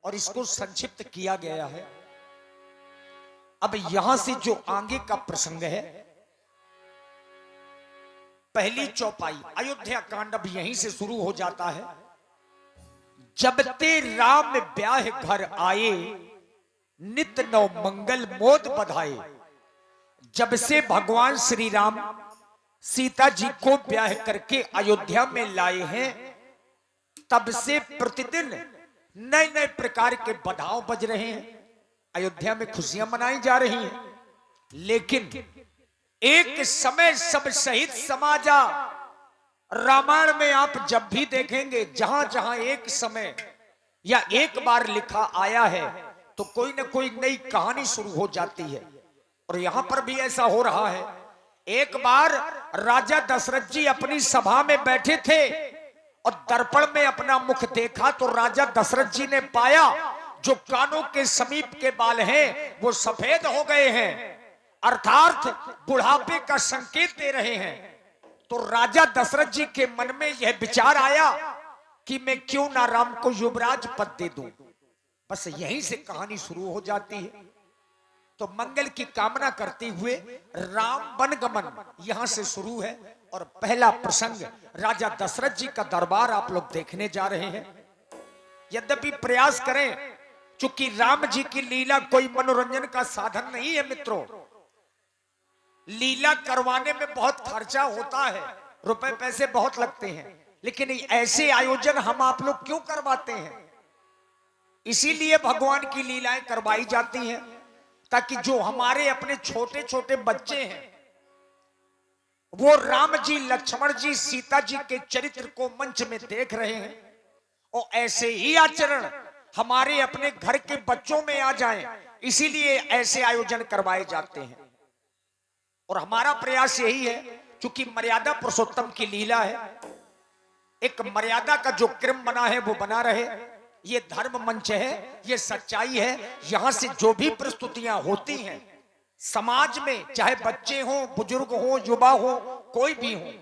और इसको संक्षिप्त किया गया है। अब यहां से जो आगे का प्रसंग है, पहली चौपाई अयोध्या कांड अब यहीं से शुरू हो जाता है। जब ते राम ब्याह घर आए, नित नौ मंगल मोद बधाए। जब से भगवान श्री राम सीता जी को ब्याह करके अयोध्या में लाए हैं, तब से प्रतिदिन नए नए प्रकार के बधाव बज रहे हैं, अयोध्या में खुशियां मनाई जा रही हैं। लेकिन एक समय सब शहीद समाजा, रामायण में आप जब भी देखेंगे जहां जहां एक समय या एक बार लिखा आया है तो कोई ना कोई नई कहानी शुरू हो जाती है। और यहां पर भी ऐसा हो रहा है। एक बार राजा दशरथ जी अपनी सभा में बैठे थे और दर्पण में अपना मुख देखा तो राजा दशरथ जी ने पाया जो कानों के समीप के बाल हैं वो सफेद हो गए हैं, अर्थात बुढ़ापे का संकेत दे रहे हैं। तो राजा दशरथ जी के मन में यह विचार आया कि मैं क्यों ना राम को युवराज पद दे दूं। बस यहीं से कहानी शुरू हो जाती है। तो मंगल की कामना करते हुए राम वनगमन यहां से शुरू है। और पहला प्रसंग राजा दशरथ जी का दरबार आप लोग देखने जा रहे हैं। यद्यपि प्रयास करें, चूंकि राम जी की लीला कोई मनोरंजन का साधन नहीं है मित्रों, लीला करवाने में बहुत खर्चा होता है, रुपए पैसे बहुत लगते हैं, लेकिन ऐसे आयोजन हम आप लोग क्यों करवाते हैं? इसीलिए भगवान की लीलाएं करवाई जाती हैं ताकि जो हमारे अपने छोटे छोटे बच्चे हैं वो राम जी, लक्ष्मण जी, सीता जी के चरित्र को मंच में देख रहे हैं और ऐसे ही आचरण हमारे अपने घर के बच्चों में आ जाएं, इसीलिए ऐसे आयोजन करवाए जाते हैं। और हमारा प्रयास यही है, क्योंकि मर्यादा पुरुषोत्तम की लीला है, एक मर्यादा का जो क्रम बना है वो बना रहे। ये धर्म मंच है, ये सच्चाई है। यहां से जो भी प्रस्तुतियां होती हैं समाज में, चाहे बच्चे हो, बुजुर्ग हो, युवा हो, कोई भी हो,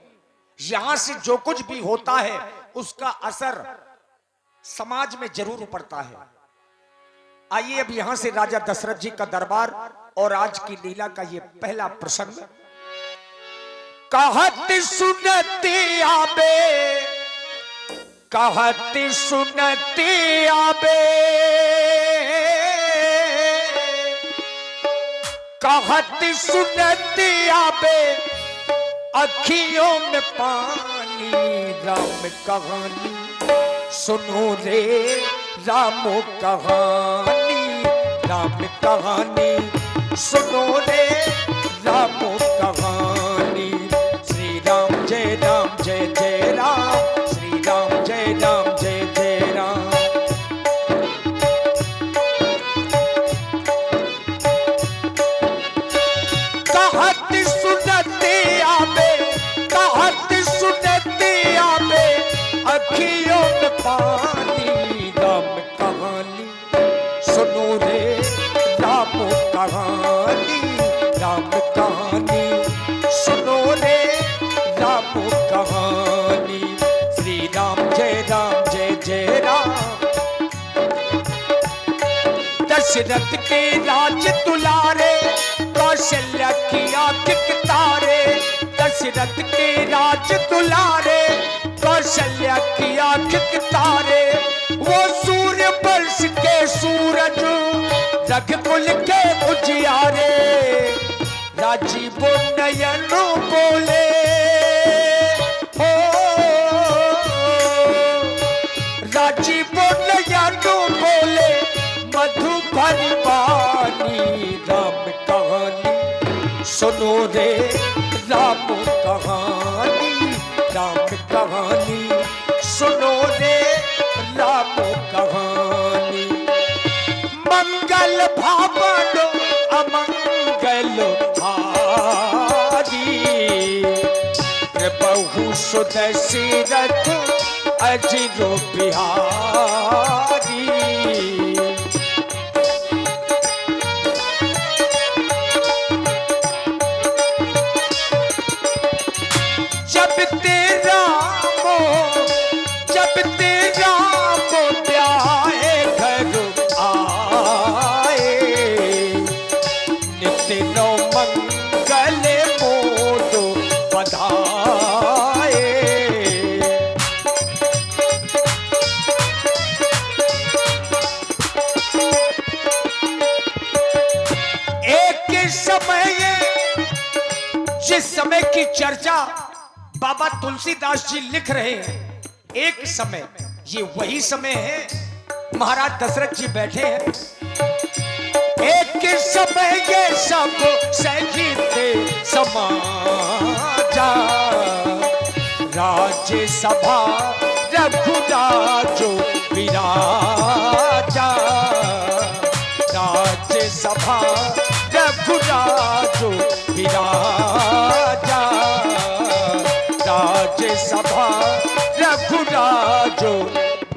यहां से जो कुछ भी होता है उसका असर समाज में जरूर पड़ता है। आइए अब यहां से राजा दशरथ जी का दरबार और आज की लीला का ये पहला प्रसंग। कहत सुनते आबे, कहत सुनते आबे, कहत सुनते आबे, अखियों में पानी। राम कहानी सुनो रे, रामो कहानी, राम कहानी सुनो रे, रामो कहानी। श्री राम जय राम जय जय राम, श्री राम जय राम जय जय राम। कहत सुनते आबे, कहत सुनते आबे, अखियों में पानी। राम कहानी सुनो रे, राम कहानी, राम कहानी सुनो रे, राम कहानी। श्री राम जय जय राम। दशरथ के राज दुलारे, कौशल्या की आंख तारे। दशरथ के राज दुलारे, कौशल्या की आंख तारे। वो सूर्य वर्ष के सूरज, रघुकुल के उजियारे। राजीव नयन बोले, हो राजीव नयन बोले, मधुकर वाणी। राम कहानी सुनो रे, राम कहानी, राम कहानी सुनो रे, राम कहानी। मंगल भावनो अमंगल हारी, प्रभु सुदशरथ अजिरो बिहारी। जब तेरा मो, जब तेरा मो ब्याहे घर चर्चा बाबा तुलसीदास जी लिख रहे हैं। एक समय, ये वही समय है, महाराज दशरथ जी बैठे हैं। एक समय ये सब सजीते समाजा, राज्य सभा रघुराजो विराजा, राज्य सभा रघुराजो विराजा, राज्य सभा रघुराजो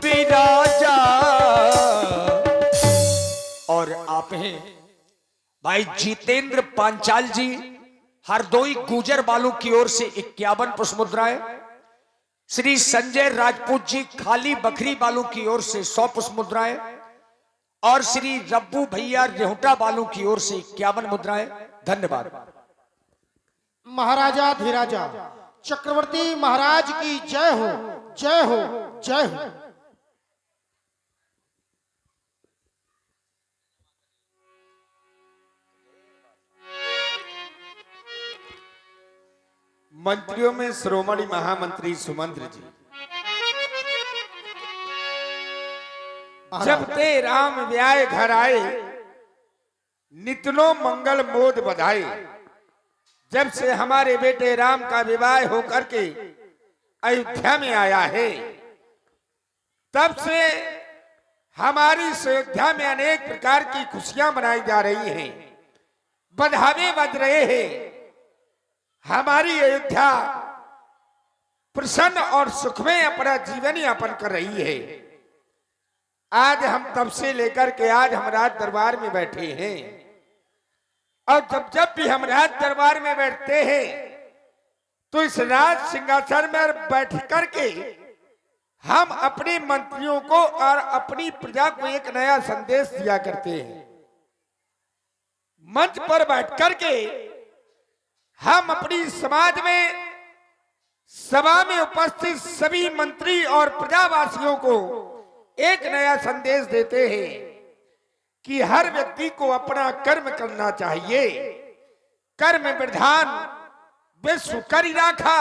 विराजा। और आप हैं भाई जितेंद्र पांचाल जी, हरदोई गुजर वालों की ओर से 51 पुष्प मुद्राएं, श्री संजय राजपूत जी खाली बखरी वालों की ओर से 100 पुष्प मुद्राएं, और श्री रब्बू भैया रेहुटा वालों की ओर से 51 मुद्राएं। धन्यवाद। महाराजा धीराजा चक्रवर्ती महाराज की जय हो, जय हो, जय हो। मंत्रियों में श्रोमणी महामंत्री सुमंत्र जी, जब ते राम व्याय घर आए, नितनो मंगल मोद बधाए। जब से हमारे बेटे राम का विवाह होकर के अयोध्या में आया है, तब से हमारी अयोध्या में अनेक प्रकार की खुशियां मनाई जा रही हैं, बधावे बज रहे हैं। हमारी अयोध्या प्रसन्न और सुखमय अपना जीवन यापन कर रही है। आज हम तब से लेकर के आज हम राज दरबार में बैठे हैं, और जब जब भी हम राज दरबार में बैठते हैं तो इस राज सिंहासन में बैठ करके हम अपने मंत्रियों को और अपनी प्रजा को एक नया संदेश दिया करते हैं। मंच पर बैठ करके हम अपनी समाज में सभा में उपस्थित सभी मंत्री और प्रजावासियों को एक नया संदेश देते हैं कि हर व्यक्ति को अपना कर्म करना चाहिए। कर्म विधान विश्व करि राखा,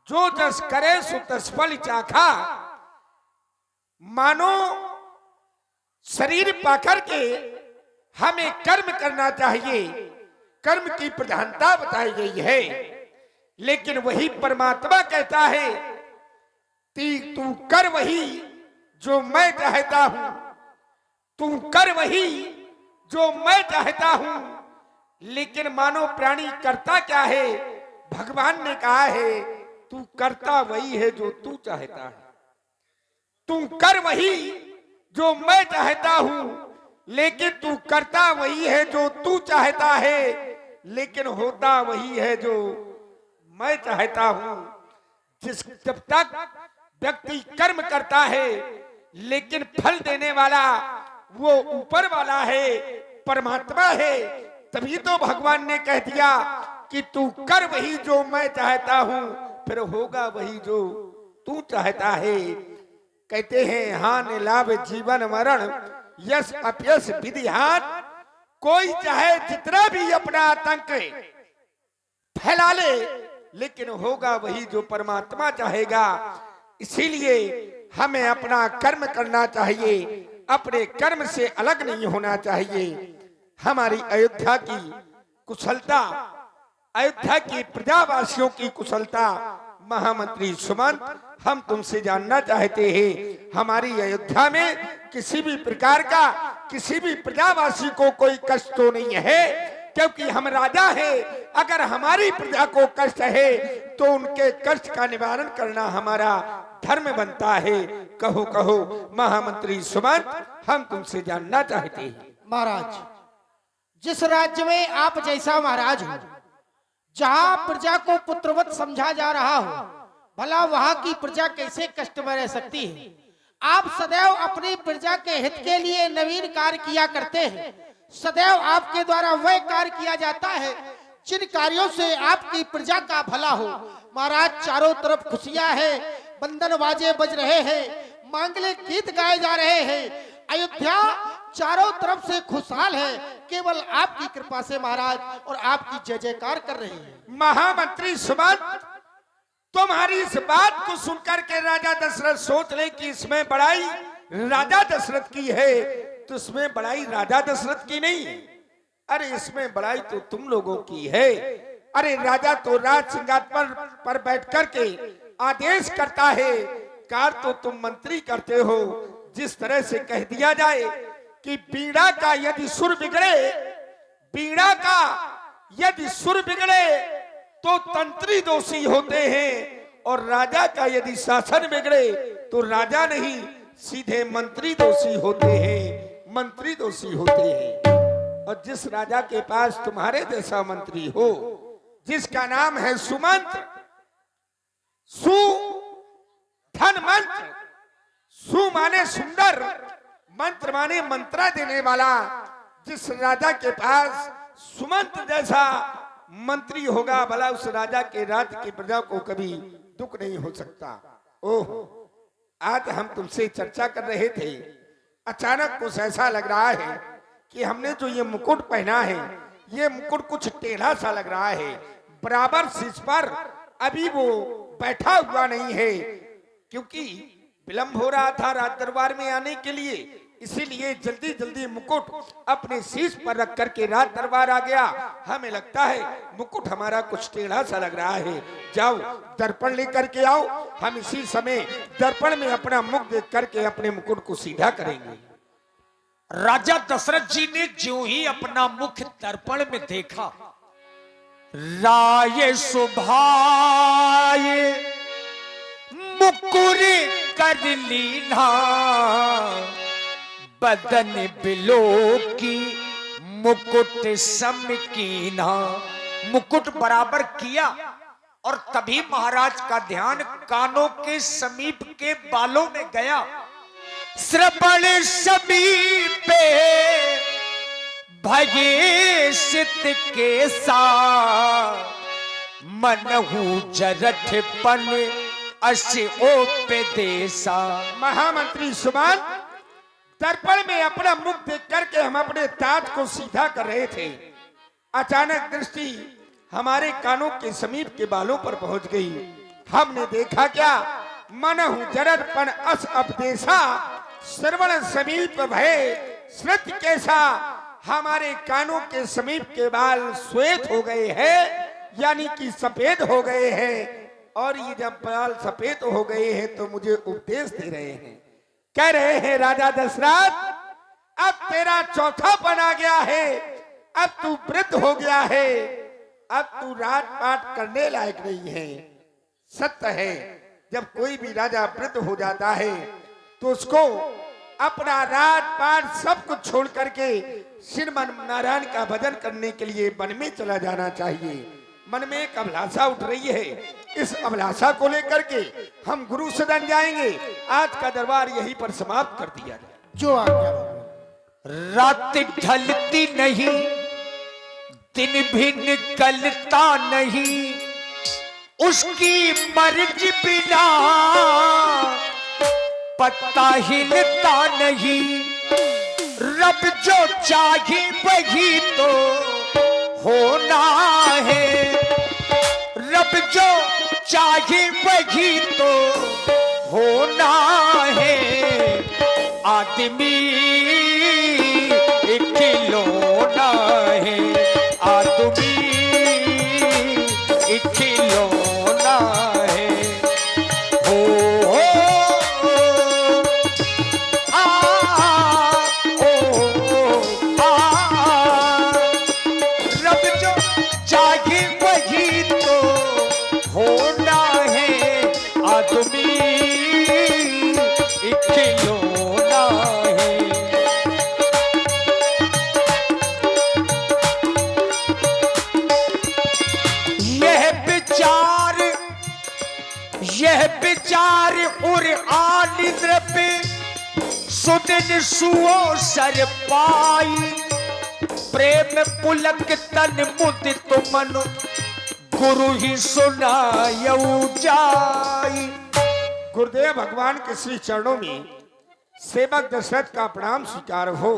जो जस करे सो तस फल चाखा। मानो शरीर पाकर के हमें कर्म करना चाहिए, कर्म की प्रधानता बताई गई है। लेकिन वही परमात्मा कहता है कि तू कर वही जो मैं चाहता हूं, तू कर वही जो मैं चाहता हूं। लेकिन मानव प्राणी करता क्या है? भगवान ने कहा है तू करता वही है जो तू चाहता है। तू कर वही जो मैं चाहता हूं, लेकिन तू करता वही है जो तू चाहता है, लेकिन होता वही है जो मैं चाहता हूं। जब तक व्यक्ति कर्म करता है, लेकिन फल देने वाला वो ऊपर वाला है, परमात्मा है, तभी तो भगवान ने कह दिया कि तू कर वही जो मैं चाहता हूं, फिर होगा वही जो तू चाहता है। कहते हैं हानि लाभ जीवन मरण, यश अपयश विधिहान। कोई चाहे जितना भी अपना आतंक फैला ले, लेकिन होगा वही जो परमात्मा चाहेगा। इसीलिए हमें अपना कर्म करना चाहिए, अपने कर्म से अलग नहीं होना चाहिए। हमारी अयोध्या की कुशलता, अयोध्या की प्रजावासियों की कुशलता, महामंत्री सुमंत, हम तुमसे जानना चाहते हैं हमारी अयोध्या में किसी भी प्रकार का किसी भी प्रजावासी को कोई कष्ट तो नहीं है, क्योंकि हम राजा हैं। अगर हमारी प्रजा को कष्ट है तो उनके कष्ट का निवारण करना हमारा धर्म बनता है। कहो कहो महामंत्री सुमंत, हम तुमसे जानना चाहते हैं। महाराज, जिस राज्य में आप जैसा महाराज हो, जहां प्रजा को पुत्रवत समझा जा रहा हो, भला वहां की प्रजा कैसे कष्ट में रह सकती है? आप सदैव अपनी प्रजा के हित के लिए नवीन कार्य किया करते हैं। सदैव आपके द्वारा वह कार्य किया जाता है जिन कार्यों से आपकी प्रजा का भला हो। महाराज, चारों तरफ खुशियां हैं, बंधन बाजे बज रहे हैं, मांगलिक गीत गाए जा रहे हैं। अयोध्या चारों तरफ से खुशहाल है, केवल आपकी कृपा से महाराज, और आपकी जय जयकार कर रहे हैं। महामंत्री सुमंत, तुम्हारी इस बात को सुनकर के राजा दशरथ सोच ले कि इसमें बड़ाई राजा दशरथ की है, तो इसमें बड़ाई राजा दशरथ की नहीं है। अरे इसमें बड़ाई तो तुम लोगों की है। अरे राजा तो राज सिंहासन पर बैठ कर के आदेश करता है, कार तो तुम मंत्री करते हो। जिस तरह से कह दिया जाए कि बीड़ा का यदि सुर बिगड़े, बीड़ा का यदि सुर बिगड़े तो तंत्री दोषी होते हैं, और राजा का यदि शासन बिगड़े तो राजा नहीं, सीधे मंत्री दोषी होते हैं, मंत्री दोषी होते हैं। और जिस राजा के पास तुम्हारे जैसा मंत्री हो, जिसका नाम है सुमंत, सु धन मंत्र, सु माने सुंदर, मंत्र माने मंत्रा देने वाला, जिस राजा के पास सुमंत जैसा मंत्री होगा, भला उस राजा के राज्य की प्रजा को कभी दुख नहीं हो सकता। ओह, आज हम तुमसे चर्चा कर रहे थे, अचानक कुछ ऐसा लग रहा है कि हमने जो ये मुकुट पहना है, ये मुकुट कुछ टेढ़ा सा लग रहा है, बराबर शीश पर अभी वो बैठा हुआ नहीं है, क्योंकि विलंब हो रहा था राज दरबार में आने के लिए, इसीलिए जल्दी जल्दी मुकुट अपने शीश पर रख करके राज दरबार आ गया। हमें लगता है मुकुट हमारा कुछ टेढ़ा सा लग रहा है, जाओ दर्पण लेकर के आओ, हम इसी समय दर्पण में अपना मुख देख करके अपने मुकुट को सीधा करेंगे। राजा दशरथ जी ने ज्यों ही अपना मुख दर्पण में देखा, राय सुभाए मुकुर कर लीना, बदन बिलो की मुकुट सम कीना। मुकुट बराबर किया और तभी महाराज का ध्यान कानों के समीप के बालों में गया। श्रवण समीपे भये सित के सा, मनहु जरठपन अस ओपदेशा। महामंत्री सुमंत, दर्पण में अपना मुख देख करके हम अपने ताज को सीधा कर रहे थे, अचानक दृष्टि हमारे कानों के समीप के बालों पर पहुंच गई। हमने देखा क्या, मनहु जरठपन अस उपदेशा, श्रवण समीप भय श्रुत कैसा। हमारे कानों के समीप के बाल श्वेत हो गए हैं, यानी कि सफेद हो गए हैं, और ये जब बाल सफेद हो गए हैं तो मुझे उपदेश दे रहे हैं, कह रहे हैं राजा दशरथ, अब तेरा चौथापन आ गया है, अब तू वृद्ध हो गया है, अब तू राजपाट करने लायक नहीं है। सत्य है, जब कोई भी राजा वृद्ध हो जाता है तो उसको अपना राजपाट सब कुछ छोड़ करके श्रीमन नारायण का भजन करने के लिए वन में चला जाना चाहिए। मन में एक अभिलाषा उठ रही है, इस अभिलाषा को लेकर के हम गुरु सदन जाएंगे। आज का दरबार यहीं पर समाप्त कर दिया जाए। जो आज्ञा। रात ढलती नहीं, दिन भी निकलता नहीं, उसकी मर्जी बिना पत्ता हिलता नहीं। रब जो चाहे वही तो होना है, रब जो चाहे वही तो होना है। आदमी खिलौना है, आदमी खिलौना है। हो रब जो चाहे वही तो होना है, आदमी खिलौना है। यह विचार उर आनिद्र पे सुदिन सुओ सर पाई। प्रेम पुलक तन मुदित मन गुरु ही सुनायऊ जाई। गुरुदेव भगवान के श्री चरणों में सेवक दशरथ का प्रणाम स्वीकार हो।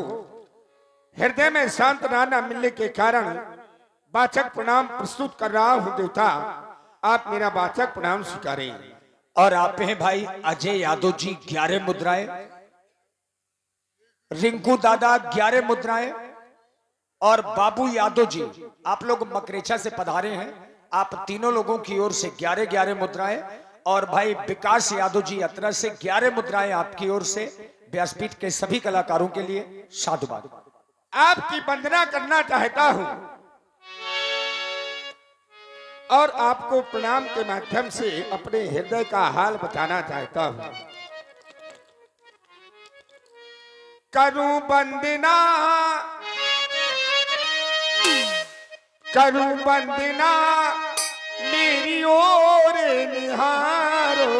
हृदय में सांत्वना न मिलने के कारण वाचक प्रणाम प्रस्तुत कर रहा हूं। देवता आप मेरा वाचक प्रणाम स्वीकारें। और आप हैं भाई अजय यादव जी 11 मुद्राएं, रिंकू दादा 11 मुद्राएं और बाबू यादव जी आप लोग मकरेचा से पधारे हैं। आप तीनों लोगों की ओर से 11-11 मुद्राएं और भाई विकास यादव जी अतरा से 11 मुद्राएं आपकी ओर से व्यासपीठ के सभी कलाकारों के लिए साधुवाद। आपकी वंदना करना चाहता हूं और आपको प्रणाम के माध्यम से अपने हृदय का हाल बताना चाहता हूं। करूं वंदना, करूं वंदना मेरी ओर निहारो,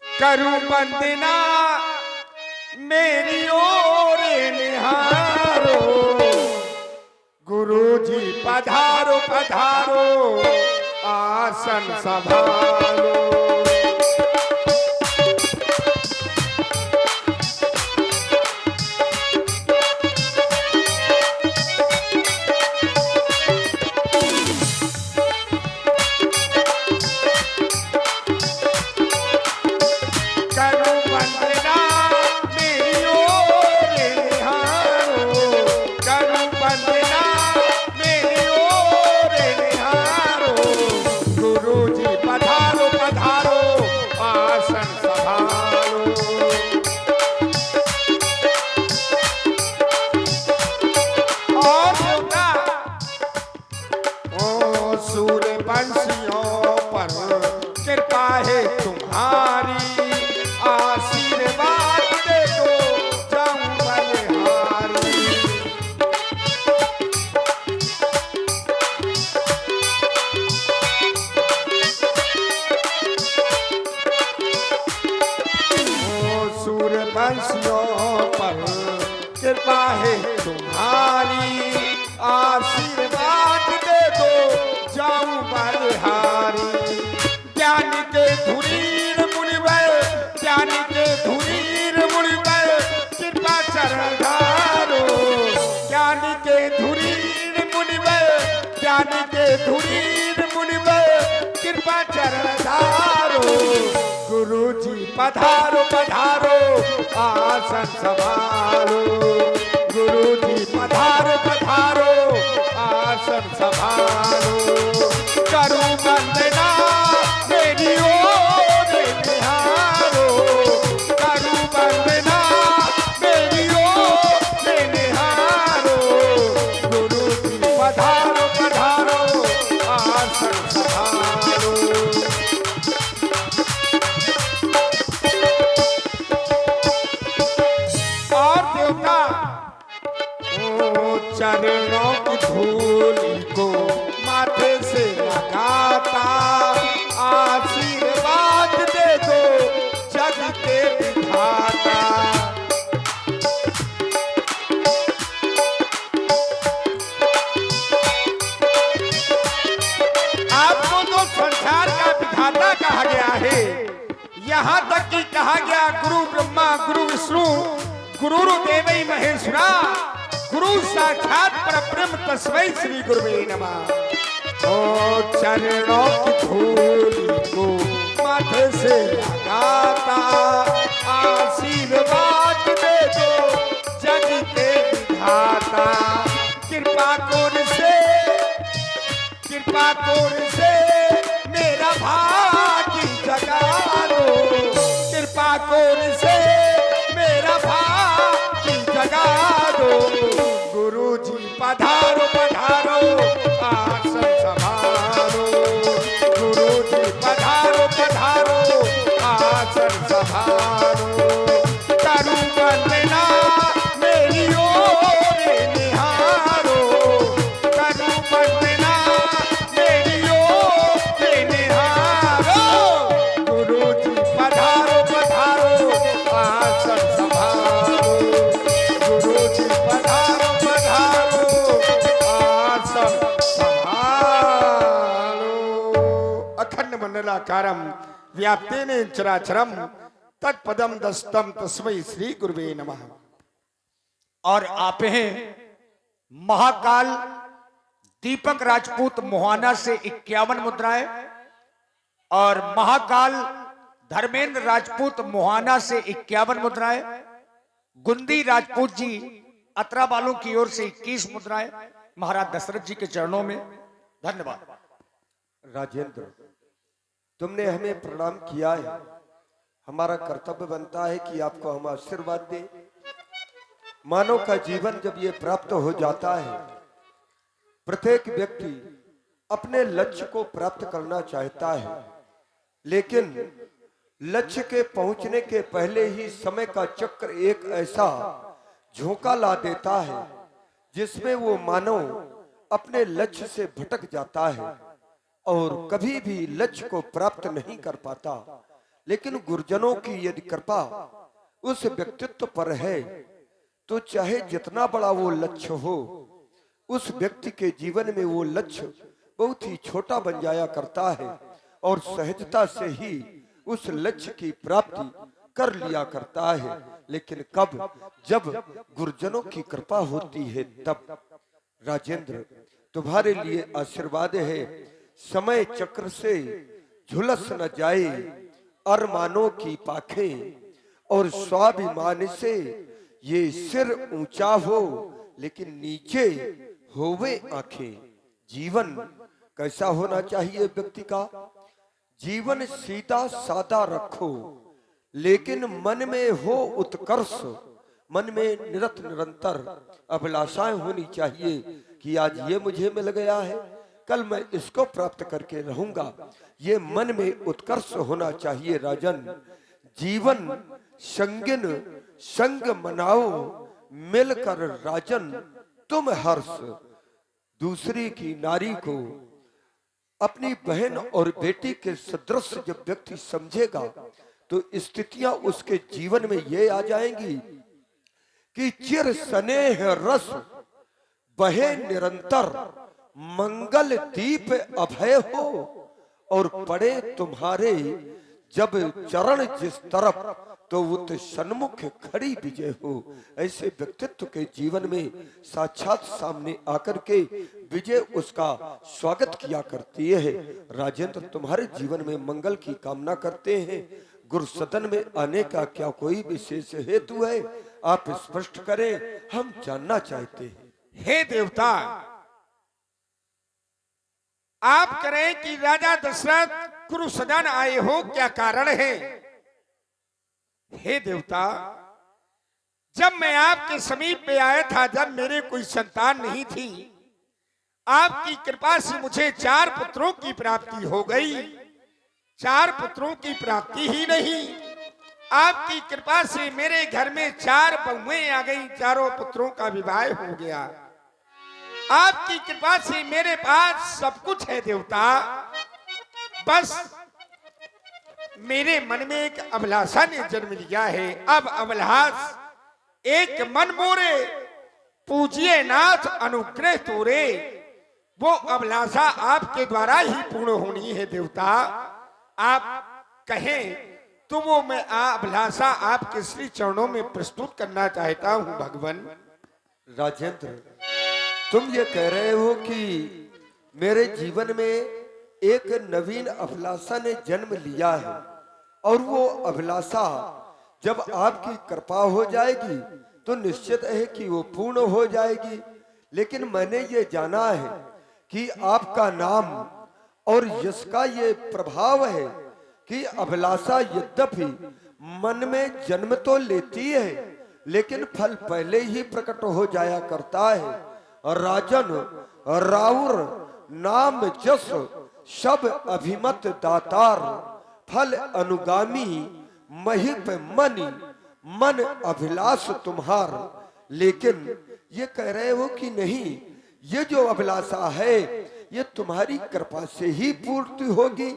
करूं वंदना मेरी ओर निहारो। गुरुजी पधारो पधारो आसन संभालो। कृपा है तुम्हारी, आशीर्वाद दे दो जाऊं बलिहारी। ज्ञान के धुरीर मुनिवर, ज्ञान के धुरीर मुनिवर कृपा चरण धारो। ज्ञान के धुरीर मुनिवर, ज्ञान के धुरीर मुनिवर कृपा चरण धारो। गुरुजी पधारो पधारो आसन संभालो। गुरुजी पधारो पधारो आसन संभालो। करूं वंदना मेरी ओर निहारो, करूं वंदना मेरी ओर निहारो। गुरुजी पधारो पधारो आसन संभालो। चरणों की धूल को माथे से लगाता, आशीर्वाद दे दो जग के विधाता। आपको तो संसार का विधाता कहा गया है, यहाँ तक कि कहा गया गुरु ब्रह्मा गुरु विष्णु गुरुर्देवै महेश्वरा, गुरु साक्षात परब्रह्म तस्मै श्री गुरुवे नमः। ओ चरणों की धूल को माथे से लगाता, आशीर्वाद दे दो जग के विधाता। कृपा कोर से, कृपा कोर से मेरा भाग्य जगा दो। कृपा कोर से मेरा भाग्य जगा दो। गुरुजी पधारो पधारो आसन संभालो। गुरुजी पधारो पधारो आसन संभालो। करूं वंदना मेरी ओर निहारो, करूं वंदना मेरी ओर निहारो। गुरुजी पधारो पधारो आसन संभालो। गुरुजी पधारो अखंड मंडलाकारं व्याप्तेन चराचरं तत्पदम दस्तम तस्मै श्री गुरुवे नमः। और आप हैं महाकाल दीपक राजपूत मोहाना से 51 मुद्राएं और महाकाल धर्मेंद्र राजपूत मोहाना से 51 मुद्राएं, गुंदी राजपूत जी अतरा वालों की ओर से 21 मुद्राएं महाराज दशरथ जी के चरणों में। धन्यवाद। राजेंद्र, तुमने हमें प्रणाम किया है, हमारा कर्तव्य बनता है कि आपको हम आशीर्वाद दें। मानव का जीवन जब ये प्राप्त हो जाता है, प्रत्येक व्यक्ति अपने लक्ष्य को प्राप्त करना चाहता है, लेकिन लक्ष्य के पहुंचने के पहले ही समय का चक्र एक ऐसा झोंका ला देता है जिसमें वो मानव अपने लक्ष्य से भटक जाता है और कभी भी लक्ष्य को प्राप्त नहीं कर पाता। लेकिन गुरुजनों की यदि कृपा उस व्यक्तित्व पर है तो चाहे जितना बड़ा वो लक्ष्य हो, उस व्यक्ति के जीवन में वो लक्ष्य बहुत ही छोटा बन जाया करता है और सहजता से ही उस लक्ष्य की प्राप्ति कर लिया करता है। लेकिन कब? जब गुरुजनों की कृपा होती है तब। राजेंद्र, तुम्हारे लिए आशीर्वाद है, समय चक्र से झुलस न जाए अरमानों की पाखें और स्वाभिमान से ये सिर ऊंचा हो लेकिन नीचे होवे आंखें। जीवन कैसा होना चाहिए व्यक्ति का? जीवन सीधा सादा रखो लेकिन मन में हो उत्कर्ष। मन में निरंतर अभिलाषाएं होनी चाहिए कि आज ये मुझे मिल गया है, कल मैं इसको प्राप्त करके रहूंगा। ये मन में उत्कर्ष होना चाहिए। राजन, जीवन संगिन संग मनाओ मिलकर राजन तुम हर्ष। दूसरी की नारी को अपनी बहन और बेटी के सदृश जब व्यक्ति समझेगा तो स्थितियां उसके जीवन में ये आ जाएंगी कि चिर स्नेह रस बहे निरंतर, मंगल दीप अभय हो और पड़े तुम्हारे जब चरण जिस तरफ तो वो तो सन्मुख खड़ी विजय हो। ऐसे व्यक्तित्व के जीवन में साक्षात सामने आकर के विजय उसका स्वागत किया करती है। राजेंद्र, तुम्हारे जीवन में मंगल की कामना करते हैं। गुरु सदन में आने का क्या कोई विशेष हेतु है? आप स्पष्ट करें, हम जानना चाहते हैं। हे देवता, आप करें कि राजा दशरथ गुरु सदन आए हो, क्या कारण है? हे देवता, जब मैं आपके समीप में आया था, जब मेरे कोई संतान नहीं थी, आपकी कृपा से मुझे 4 पुत्रों की प्राप्ति हो गई। 4 पुत्रों की प्राप्ति ही नहीं, आपकी कृपा से मेरे घर में 4 बहुएं आ गई, 4 पुत्रों का विवाह हो गया। आपकी कृपा से मेरे पास सब कुछ है देवता, बस मेरे मन में एक अभिलाषा ने जन्म लिया है। अब अभिलाष एक मन मोरे, पूजिए नाथ अनुग्रह तोरे। वो अभिलाषा आपके द्वारा ही पूर्ण होनी है देवता। आप कहें तो वो मैं अभिलाषा आपके श्री चरणों में प्रस्तुत करना चाहता हूं भगवान। राजेंद्र, तुम ये कह रहे हो कि मेरे जीवन में एक नवीन अभिलाषा ने जन्म लिया है और वो अभिलाषा जब आपकी कृपा हो जाएगी तो निश्चित है कि वो पूर्ण हो जाएगी। लेकिन मैंने ये जाना है कि आपका नाम और जिसका ये प्रभाव है कि अभिलाषा यद्यपि मन में जन्म तो लेती है लेकिन फल पहले ही प्रकट हो जाया करता है। राजन, राउर नाम जस सब अभिमत दातार, फल अनुगामी महिप मनि मन अभिलाष तुम्हार। लेकिन ये कह रहे हो कि नहीं, ये जो अभिलाषा है ये तुम्हारी कृपा से ही पूर्ति होगी,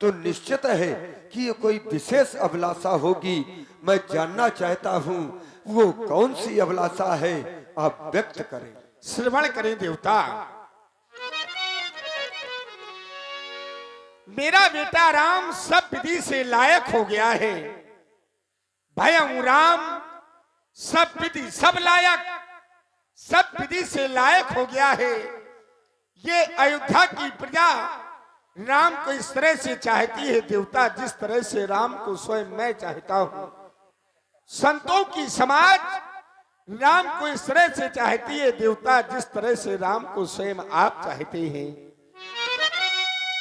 तो निश्चित है कि ये कोई विशेष अभिलाषा होगी। मैं जानना चाहता हूँ वो कौन सी अभिलाषा है, आप व्यक्त करें। श्रवण करें देवता। मेरा बेटा राम सब विधि से लायक हो गया है, भयं राम सब विधि सब लायक, सब विधि से लायक हो गया है। ये अयोध्या की प्रजा राम को इस तरह से चाहती है देवता, जिस तरह से राम को स्वयं मैं चाहता हूं। संतों की समाज राम को इस तरह से चाहती है देवता, जिस तरह से राम को स्वयं आप चाहते हैं।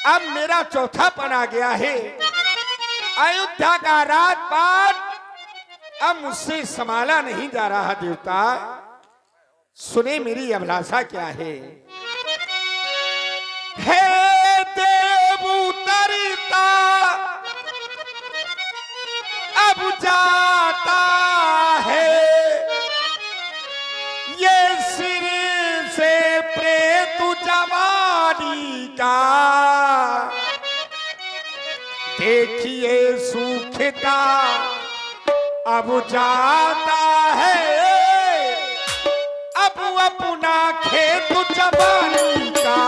अब मेरा चौथापन आ गया है, अयोध्या का राजपाट अब मुझसे संभाला नहीं जा रहा देवता। सुने मेरी अभिलाषा क्या है। हे देवूतरिता अब जाता है, ये सिर से प्रेत जवानी का, देखिए सूखता अब जाता है, अब अपना खेत जवानी का।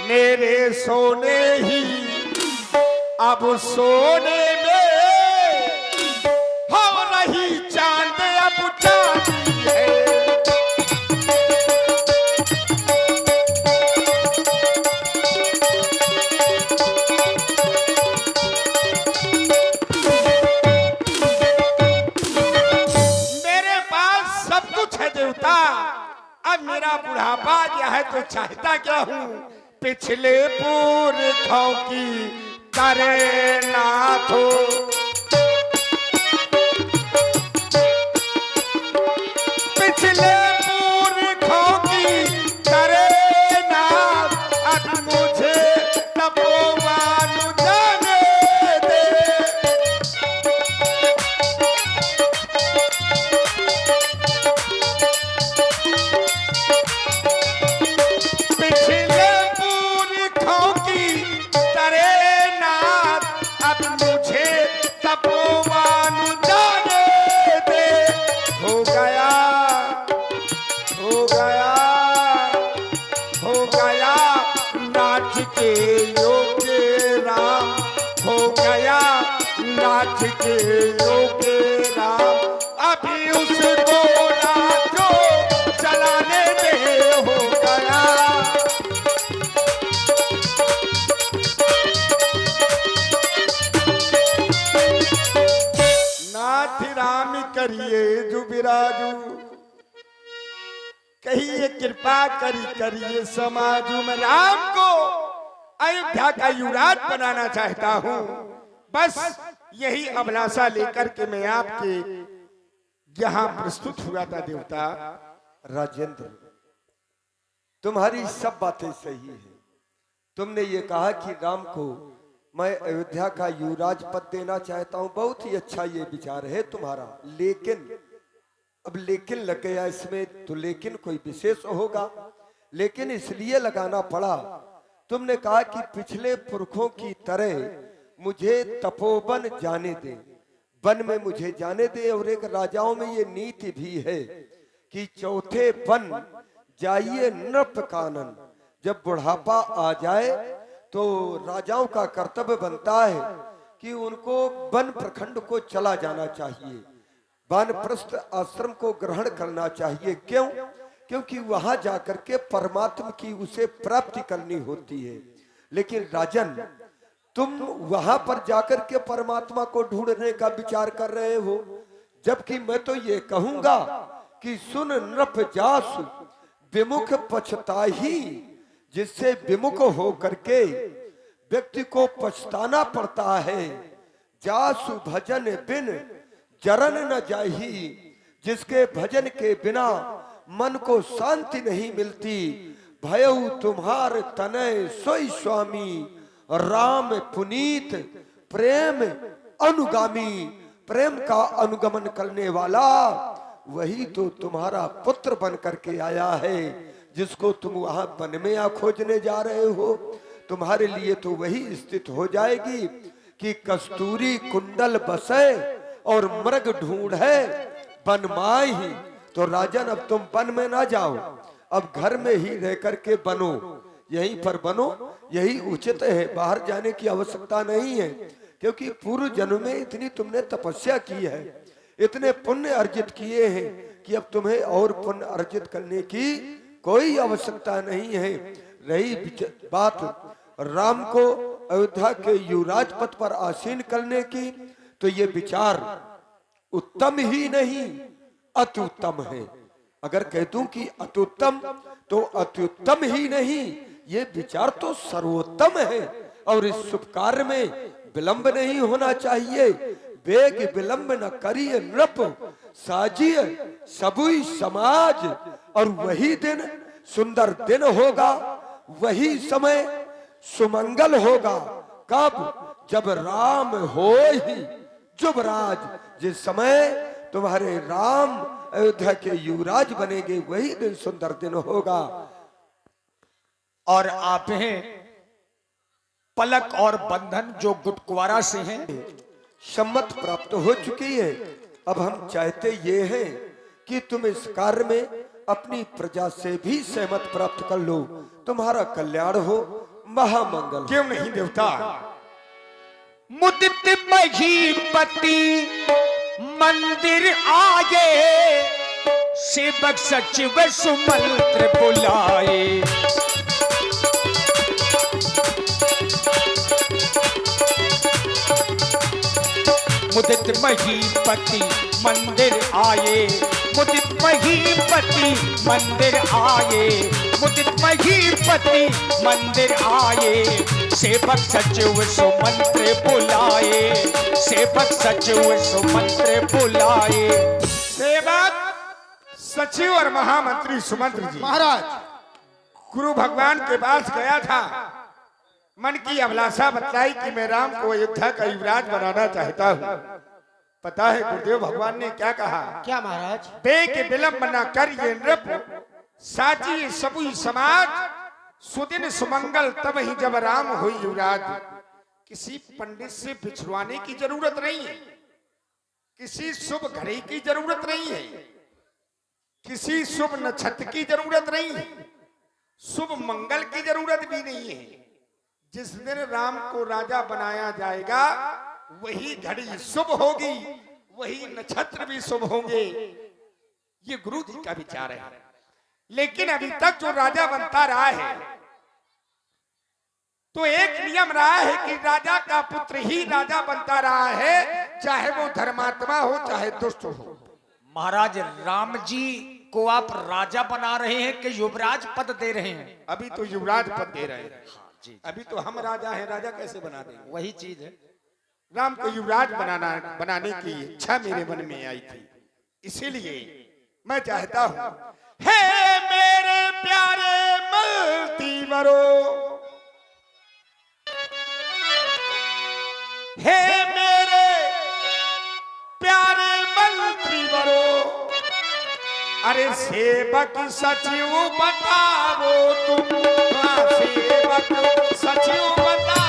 मेरे सोने ही अब सोने में हो रही चांद अब चांदी है। मेरे पास सब कुछ है देवता, अब मेरा बुढ़ापा गया है तो चाहता क्या हूं, पिछले पुरखों की करे नाथो, पिछले पुरखों की करे नाथ, अब मुझे तपोवन जाने दे। पिछले नाथ के योगे राम, अभी उसको राजो चलाने दे हो गया। नाथ राम करिए जो विराजू, कहिए कृपा करिए समाजू। मैं राम को अयोध्या का युवराज बनाना चाहता हूं, बस यही अभिलाषा लेकर के मैं आपके यहाँ प्रस्तुत हुआ था देवता। राजेंद्र, तुम्हारी सब बातें सही है। तुमने ये कहा कि राम को मैं अयोध्या का युवराज पद देना चाहता हूं, बहुत ही अच्छा ये विचार है तुम्हारा, लेकिन अब लेकिन लग गया इसमें, तो लेकिन कोई विशेष होगा, लेकिन इसलिए लगाना पड़ा। तुमने कहा कि पिछले पुरखों की तरह मुझे तपोवन जाने दे, वन में मुझे जाने दे। और एक राजाओं में ये नीति भी है कि चौथे वन जाइए नृप कानन। जब बुढ़ापा आ जाए तो राजाओं का कर्तव्य बनता है कि उनको वन प्रखंड को चला जाना चाहिए, वानप्रस्थ आश्रम को ग्रहण करना चाहिए। क्यों? क्योंकि वहां जाकर के परमात्मा की उसे प्राप्ति करनी होती है। लेकिन राजन, तुम वहां पर जाकर के परमात्मा को ढूंढने का विचार कर रहे हो, जबकि मैं तो ये कहूंगा कि सुन नृप जासु विमुख पछताही, जिससे विमुख हो करके व्यक्ति को पछताना पड़ता है। जासु भजन बिन जरन न जाही, जिसके भजन के बिना मन को शांति नहीं मिलती। भयउ तुम्हार तनय सोई स्वामी, राम पुनीत प्रेम अनुगामी। प्रेम का अनुगमन करने वाला वही तो तुम्हारा पुत्र बन करके आया है, जिसको तुम वहां वन में खोजने जा रहे हो। तुम्हारे लिए तो वही स्थिति हो जाएगी कि कस्तूरी कुंडल बसे और मृग ढूंढे वन माही। तो राजन, अब तुम वन में ना जाओ, अब घर में ही रह करके बनो, यहीं पर बनो, यही उचित है। बाहर जाने की आवश्यकता नहीं है, क्योंकि पूर्व जन्म में इतनी तुमने तपस्या की है, इतने पुण्य अर्जित किए हैं कि अब तुम्हें और पुण्य अर्जित करने की कोई आवश्यकता नहीं है। रही बात राम को अयोध्या के युवराज पद पर आसीन करने की, तो ये विचार उत्तम ही नहीं अति उत्तम है। अगर कह दूं कि अति उत्तम, तो अति उत्तम ही नहीं, ये विचार तो सर्वोत्तम है। और इस शुभ कार्य में विलंब नहीं होना चाहिए। वेग विलंब न करिए नृप, साजिए सबुई समाज। और वही दिन सुंदर दिन होगा, वही समय सुमंगल होगा। कब? जब राम हो ही जुबराज। जिस समय तुम्हारे राम अयोध्या के युवराज बनेंगे, वही दिन सुंदर दिन होगा। और आप हैं पलक और बंधन जो गुटकुवारा से हैं, सम्मत प्राप्त हो चुकी है। अब हम चाहते ये हैं कि तुम इस कार्य में अपनी प्रजा से भी सहमत प्राप्त कर लो, तुम्हारा कल्याण हो, महामंगल। क्यों नहीं देवता? मुदित महीपति मंदिर आए, सेवक सचिव सुमंत्र बुलाए। मुदित महीपति मंदिर आए, मुदित महीपति मंदिर आए, मुदित महीपति मंदिर आए। सेवक सचिव सुमंत्र बुलाए, सेवक सचिव सुमंत्र बुलाए। सेवक सचिव और महामंत्री सुमंत्र जी महाराज, गुरु भगवान के पास गया था, मन की अभिलाषा बतलाई कि मैं राम को अयोध्या का युवराज बनाना चाहता हूँ। पता है गुरुदेव भगवान ने क्या कहा? क्या महाराज? बेग विलंब न करिए नृप, साजी सबुई समाज। सुदिन सुमंगल तब ही जब राम हो युवराज। किसी पंडित से बिछड़वाने की जरूरत नहीं है, किसी शुभ घड़ी की जरूरत नहीं है, किसी शुभ नक्षत्र की जरूरत नहीं है, शुभ मंगल की जरूरत भी नहीं है। जिस दिन राम को राजा बनाया जाएगा, वही घड़ी शुभ होगी, वही नक्षत्र भी शुभ होंगे। ये गुरु जी का विचार है। लेकिन अभी तक जो राजा बनता रहा है, तो एक नियम रहा है कि राजा का पुत्र ही राजा बनता रहा है, चाहे वो धर्मात्मा हो चाहे दुष्ट हो। महाराज, राम जी को आप राजा बना रहे हैं कि युवराज पद दे रहे हैं? अभी तो युवराज पद दे रहे हैं। जी, अभी तो हम राजा हैं, राजा कैसे बना देंगे? वही चीज है। राम को युवराज बनाने की इच्छा मेरे मन में आई थी, इसीलिए मैं चाहता हूं, हे मेरे प्यारे मल्टीवरो, हे मेरे प्यारे मंत्रीवरो, अरे सेवक सचिव बताओ तुम, हाँ सेवक सचिव बताओ।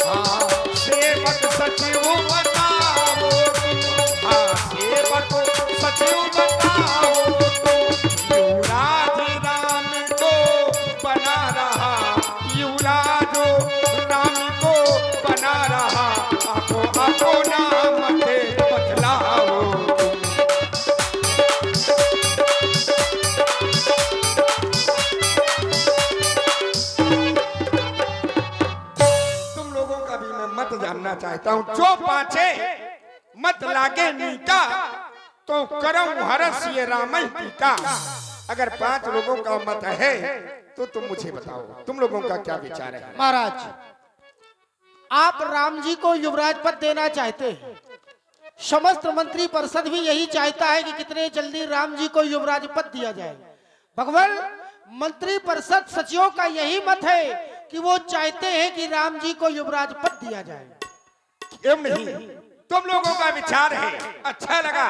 हाँ सेवक सचिव बताओ तुम, हाँ सेवक सचिव बताओ तुम। युवराज राम को बना रहा, युवराज राम को बना रहा, आपो नाम के बतलाओ। तुम लोगों का भी मैं मत जानना चाहता हूँ। जो पाछे मत लागे नीका, तो करऊं हरस ये राम टीका। अगर 5 लोगों का मत है तो तुम मुझे बताओ, तुम लोगों का क्या विचार है? महाराज, आप राम जी को युवराज पद देना चाहते हैं, समस्त मंत्री परिषद भी यही चाहता है कि कितने जल्दी राम जी को युवराज पद दिया जाए। भगवान, मंत्री परिषद सचिवों का यही मत है कि वो चाहते हैं कि राम जी को युवराज पद दिया जाए। क्यों नहीं, तुम लोगों का विचार है, अच्छा लगा।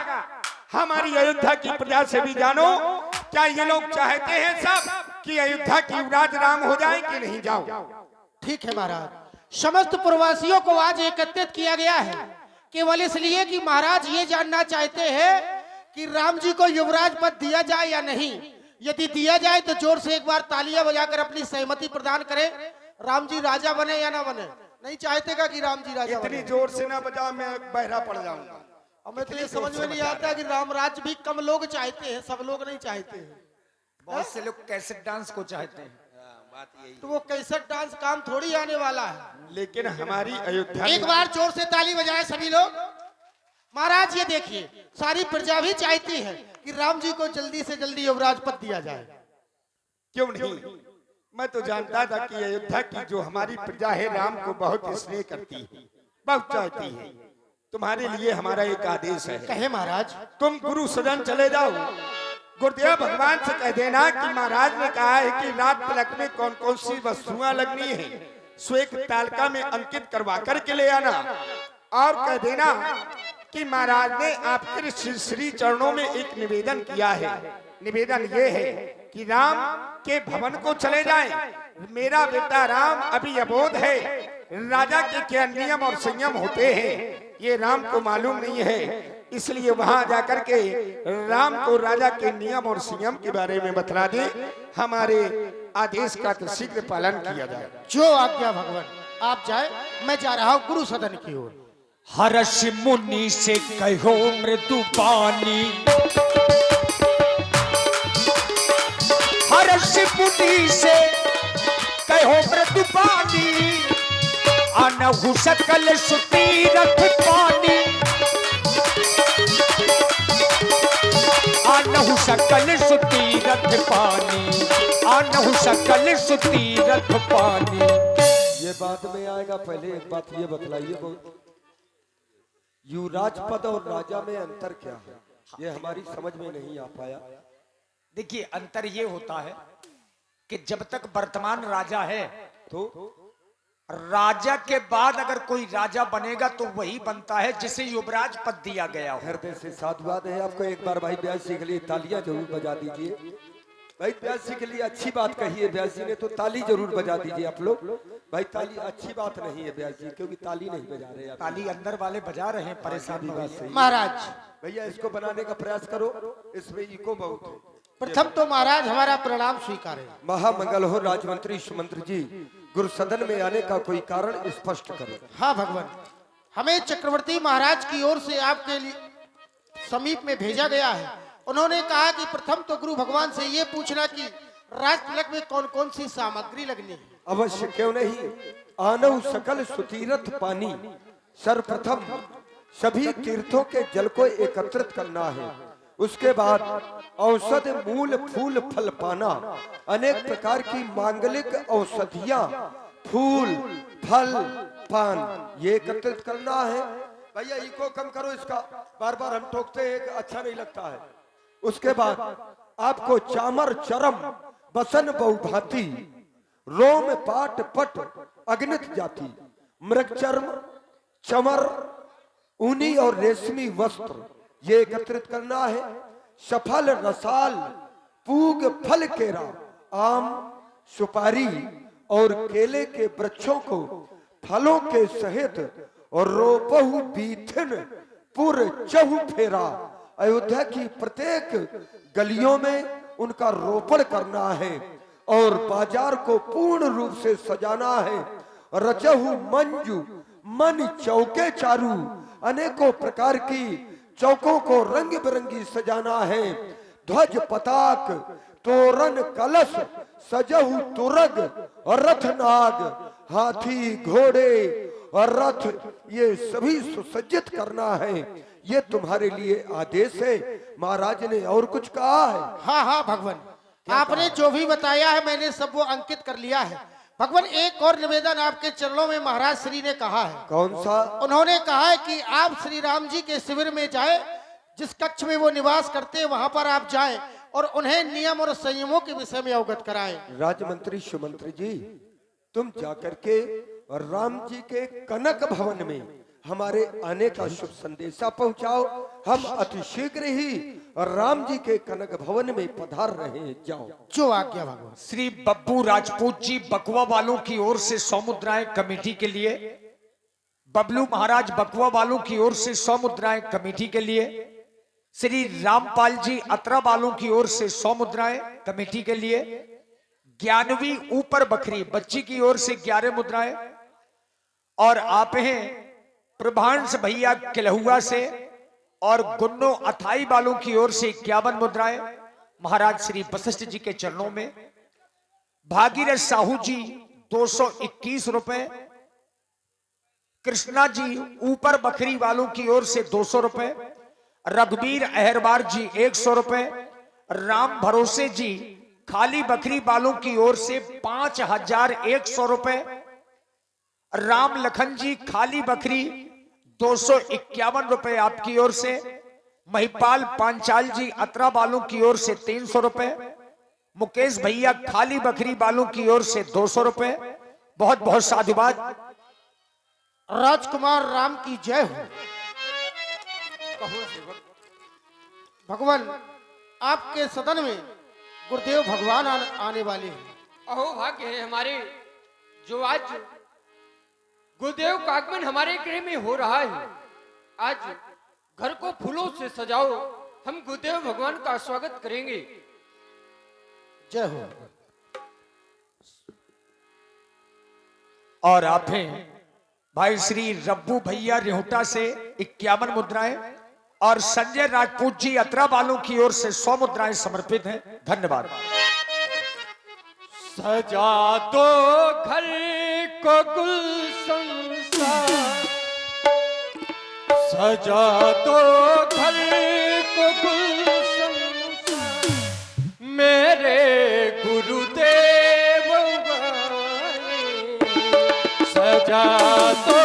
हमारी अयोध्या की प्रजा से भी जानो, क्या ये लोग चाहते हैं सब कि अयोध्या की युवराज राम हो जाए कि नहीं? जाओ। ठीक है महाराज। समस्त प्रवासियों को आज एकत्रित किया गया है केवल इसलिए कि महाराज ये जानना चाहते हैं कि राम जी को युवराज पद दिया जाए या नहीं। यदि दिया जाए तो जोर से एक बार तालियां बजाकर अपनी सहमति प्रदान करें। राम जी राजा बने या ना बने? नहीं चाहतेगा कि राम जी राजा इतनी बने? जोर से ना बजा, मैं बहरा पड़ जाऊंगा। हमें तो ये समझ में नहीं आता कि राम राज्य भी कम लोग चाहते हैं, सब लोग नहीं चाहते हैं। बहुत से लोग कैसेट डांस को चाहते हैं। तो वो कैसेट डांस काम थोड़ी आने वाला है। लेकिन हमारी अयोध्या एक बार जोर से ताली बजाएं सभी लोग। महाराज ये देखिए, सारी प्रजा भी चाहती है कि राम जी को जल्दी से जल्दी युवराज पद दिया जाए। क्यों नहीं, मैं तो जानता था कि अयोध्या की जो हमारी प्रजा है राम को बहुत स्नेह करती है, बहुत चाहती है। तुम्हारे लिए हमारा एक आदेश है। कहे महाराज। तुम गुरु सदन चले जाओ, गुरुदेव भगवान से कह देना कि महाराज ने कहा है कि रात तिलक में कौन कौन सी वस्तुएं लगनी है, सो एक तालिका में अंकित करवा करके ले आना। और कह देना कि महाराज ने आपके श्री चरणों में एक निवेदन किया है। निवेदन ये है कि राम के भवन को चले जाएं। मेरा बेटा राम अभी अबोध है। राजा के क्या नियम और संयम होते हैं ये राम को मालूम नहीं है, इसलिए वहां जाकर के राम को राजा के नियम और संयम के बारे में बतला दे। हमारे आदेश का तो शीघ्र पालन किया जाए। जो आज्ञा भगवान, आप जाए, मैं जा रहा हूँ गुरु सदन की ओर। हर्ष मुनि से कहो मृदु बानी, हर्ष मुनि से कहो मृदु बानी, अनहु सकल सुती रख पानी, अनहु सकल सुती रख पानी, अनहु सकल सुती रख पानी। ये बाद में आएगा, पहले एक बात ये बतलाइए, युवराज पद और राजा में अंतर क्या है? ये हमारी समझ में नहीं आ पाया। देखिए, अंतर ये होता है कि जब तक वर्तमान राजा है तो राजा के बाद अगर कोई राजा बनेगा तो वही बनता है जिसे युवराज पद दिया गया हो। हृदय से साधुवाद है आपको। एक बार भाई ब्यास जी के लिए तालियां जरूर बजा दीजिए। भाई ब्यास जी के लिए अच्छी बात कही है ब्यास जी ने, तो ताली जरूर बजा दीजिए आप लोग। भाई ताली अच्छी बात नहीं है ब्यास जी, क्योंकि ताली नहीं बजा रहे आप। ताली अंदर वाले बजा रहे हैं, परेशान बात सही। महाराज भैया इसको बनाने का प्रयास करो, इसमें इको बहुत है। प्रथम तो महाराज हमारा प्रणाम स्वीकारें। महामंगल हो राजमंत्री सुमंत्र जी, गुरु सदन में आने का कोई कारण स्पष्ट करें। हाँ भगवान, हमें चक्रवर्ती महाराज की ओर से आपके लिए समीप में भेजा गया है। उन्होंने कहा कि प्रथम तो गुरु भगवान से ये पूछना कि राज तिलक में कौन कौन सी सामग्री लगनी है। अवश्य, क्यों नहीं। आनव सकल सुतीरथ पानी, सर्वप्रथम सभी तीर्थों के जल को एकत्रित करना है। उसके बाद औषध मूल फूल फल पाना, अनेक प्रकार की मांगलिक औषधियां फूल फल पान ये एकत्रित करना है। भैया इको कम करो इसका, बार बार हम टोकते हैं, अच्छा नहीं लगता है। उसके बाद आपको चामर चरम बसन बहुभांति रोम पाट पट अग्नित जाति मृग चर्म चमर ऊनी और रेशमी वस्त्र ये एकत्रित करना है। सफल रसाल पूग फल केरा आम सुपारी और केले के वृक्षों को फलों के सहित और रोपहु बीथिन पुर चहु फेरा, अयोध्या की प्रत्येक गलियों में उनका रोपण करना है और बाजार को पूर्ण रूप से सजाना है। रचहु मंजू मन चौके चारू, अनेकों प्रकार की चौकों को रंग बिरंगी सजाना है। ध्वज पताक तोरण कलश सजहु तुरग और रथ नाग, हाथी घोड़े और रथ ये सभी सुसज्जित करना है। ये तुम्हारे लिए आदेश है। महाराज ने और कुछ कहा है? हाँ हाँ भगवान, आपने जो भी बताया है मैंने सब वो अंकित कर लिया है। भगवान, एक और निवेदन आपके चरणों में महाराज श्री ने कहा है। कौन सा? उन्होंने कहा है कि आप श्री राम जी के शिविर में जाए, जिस कक्ष में वो निवास करते हैं वहां पर आप जाएं, और उन्हें नियम और संयमों के विषय में अवगत कराएं। राजमंत्री सुमंत्री जी, तुम जाकर के राम जी के कनक भवन में हमारे आने का शुभ संदेशा पहुंचाओ। हम अति शीघ्र ही राम जी के कनक भवन में पधार रहे हैं। जाओ। जो आज्ञा भगवान। श्री बब्बू राजपूत जी बकुआ वालों की ओर से 100 मुद्राएं कमेटी के लिए, बबलू महाराज बकुआ वालों की ओर से 100 मुद्राएं कमेटी के लिए, श्री रामपाल जी अतरा वालों की ओर से 100 मुद्राएं कमेटी के लिए, ज्ञानवी ऊपर बखरी बच्ची की ओर से 11 मुद्राएं, और आप हैं प्रभांश भैया किलहुआ से और गुन्नो अथाई वालों की ओर से 51 मुद्राएं महाराज श्री वशिष्ठ जी के चरणों में। भागीरथ साहू जी 221 रुपए, कृष्णा जी ऊपर बखरी वालों की ओर से 200 रुपए, रघुवीर अहरवार जी 100 रुपए, राम भरोसे जी खाली बखरी वालों की ओर से 5100 रुपए, राम लखन जी खाली बखरी 251 रुपए आपकी ओर से, महिपाल पांचाल जी अतरा वालों की ओर से 300 रुपए, मुकेश भैया खाली बखरी वालों की ओर से 200 रुपए। बहुत बहुत साधुवाद। राजकुमार राम की जय हो। भगवान, आपके सदन में गुरुदेव भगवान आने वाले हैं। अहो भाग्य है हमारे जो आज गुरुदेव का आगमन हमारे गृह में हो रहा है। आज घर को फूलों से सजाओ, हम गुरुदेव भगवान का स्वागत करेंगे। जय हो। और आप हैं भाई श्री रब्बू भैया रेहुटा से 51 मुद्राएं और संजय राजपूत जी अतरा वालों की ओर से 100 मुद्राएं समर्पित हैं। धन्यवाद। सजा दो घर को गुलशन सा, सजा दो घर को गुलशन सा, मेरे गुरुदेव वाले। सजा दो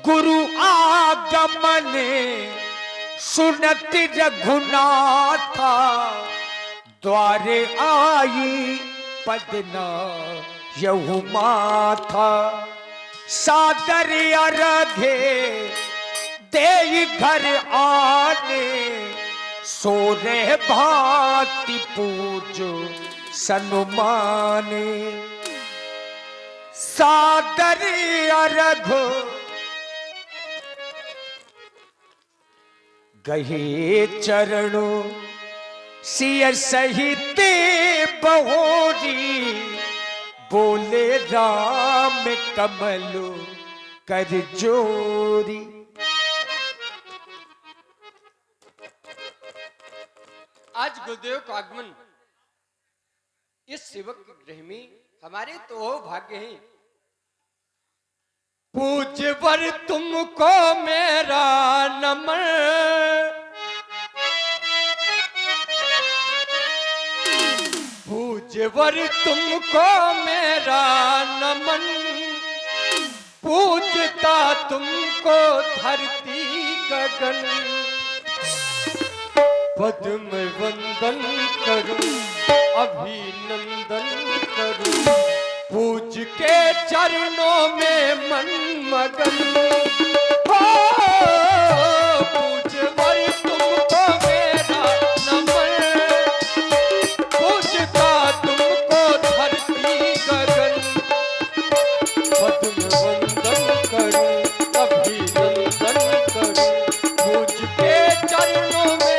गुरु आगमन सुनत रघुनाथा, द्वारे आई पदना यहु माथा। सादर अरघे दे घर आने, सोरे भांति पूजो सनुमाने। सादर अर्घ गहे चरणों सिय सहित बहोरी, बोले राम कमलो कर जोरी। आज गुरुदेव का आगमन इस सेवक के गृह में हमारे तो भाग्य हैं। पूज्यवर तुमको मेरा नमन, पूज्यवर तुमको मेरा नमन, पूजता तुमको धरती गगन। पद्म वंदन करूं अभिनंदन करूं, पूज के चरणों में मन मगन। हो पूज्यवर तुमको मेरा नमन, पूजता तुमको धरती गगन। पद्म वंदन करूं अभिनंदन करूं, पूज के चरणों में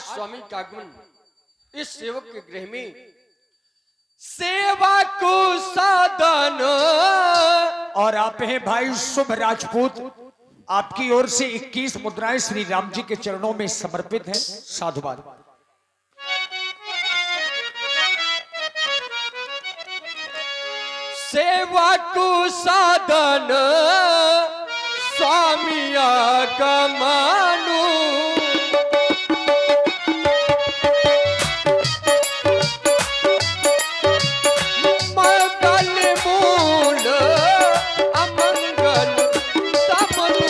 स्वामी का आगमन इस सेवक के गृह में सेवा को साधन। और आप हैं भाई शुभ राजपूत, आपकी ओर से 21 मुद्राएं श्री राम जी के चरणों में समर्पित हैं। साधुवाद। सेवा को साधन स्वामिया का मानू। मंगल मूल अमंगल तमनु।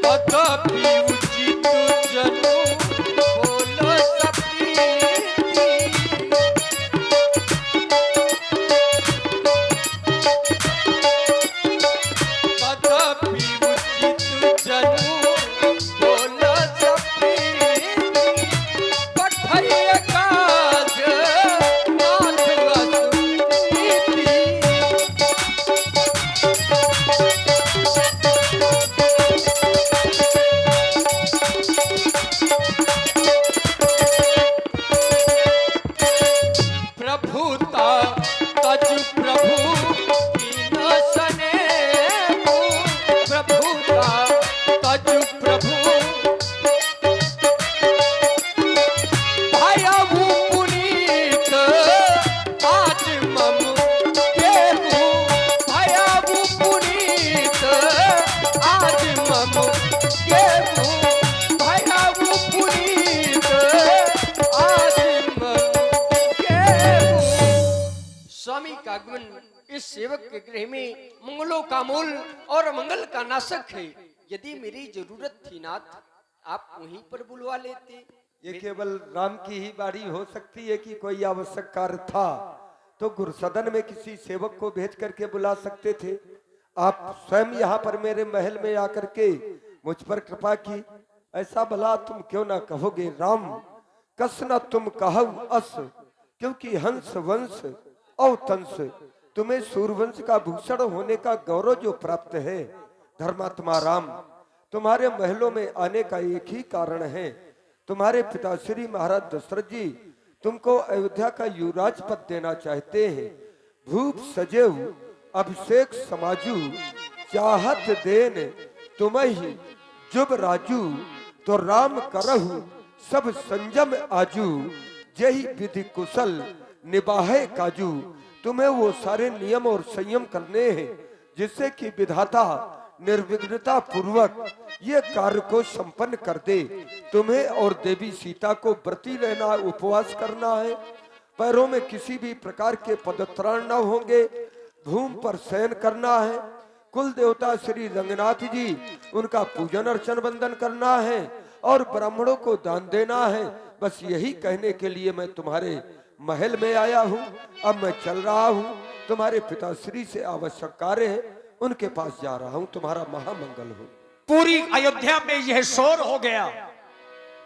तथापि उचित जनु बोल सप्रीति। तथापि उचित जनु बोल सप्रीति। पठय काज नाथ असुनीति। प्रभुता तज प्रभु कीन सनेहु। प्रभुता तज प्रभु भयहु पुनीत आज मम केहु। भयहु पुनीत आज मम केहु। भयहु पुनीत आज मम केहु। स्वामी का आगमन इस सेवक के गृह में मंगलों का मूल और मंगल का नाशक है। यदि मेरी जरूरत थी नाथ, आप वहीं पर बुलवा लेते। ये केवल राम की ही बाड़ी हो सकती है कि कोई आवश्यक कार्य था तो गुरुसदन में किसी सेवक को भेज करके बुला सकते थे। आप स्वयं यहाँ पर मेरे महल में आकर के मुझ पर कृपा की। ऐसा भला तुम क्यों ना कहोगे राम, कस न तुम कहु अस, क्योंकि हंस वंश और तंस तुम्हें सूर्यवंश का भूषण होने का गौरव जो प्राप्त है। धर्मात्मा राम, तुम्हारे महलों में आने का एक ही कारण है। तुम्हारे पिता श्री महाराज दशरथ जी तुमको अयोध्या का युवराज पद देना चाहते हैं। भूप सजेव अभिषेक समाजू, चाहत देन तुम्हें जुब राजू। तो राम करहु सब संजम आजू, यही विधि कुशल निबाहे काजू। तुम्हें वो सारे नियम और संयम करने हैं जिससे कि विधाता निर्विघ्नता पूर्वक ये कार्य को संपन्न कर दे। तुम्हें और देवी सीता को व्रती रहना, उपवास करना है। पैरों में किसी भी प्रकार के पदत्राण न होंगे। भूमि पर शयन करना है। कुल देवता श्री रंगनाथ जी उनका पूजन अर्चन वंदन करना है और ब्राह्मणों को दान देना है। बस यही कहने के लिए मैं तुम्हारे महल में आया हूँ। अब मैं चल रहा हूँ। तुम्हारे पिताश्री से आवश्यक कार्य है, उनके पास जा रहा हूँ। तुम्हारा महामंगल हो। पूरी अयोध्या में यह शोर हो गया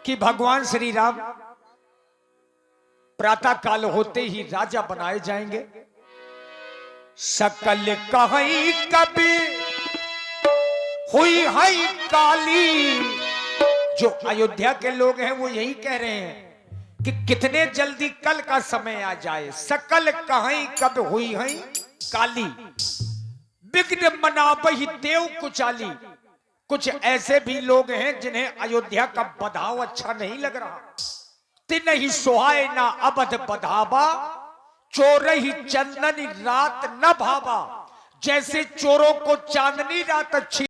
कि भगवान श्री राम प्रातः काल होते ही राजा बनाए जाएंगे। सकल कहीं कभी हुई है काली। जो अयोध्या के लोग हैं वो यही कह रहे हैं कि कितने जल्दी कल का समय आ जाए। सकल कहीं कब हुई है काली, विघ्न मनावहि देव कुचाली। कुछ ऐसे भी लोग हैं जिन्हें अयोध्या का बधाव अच्छा नहीं लग रहा। तिनहि सोहाय ना अबध बधावा, चोरहि चंदनी रात न भावा। जैसे चोरों को चांदनी रात अच्छी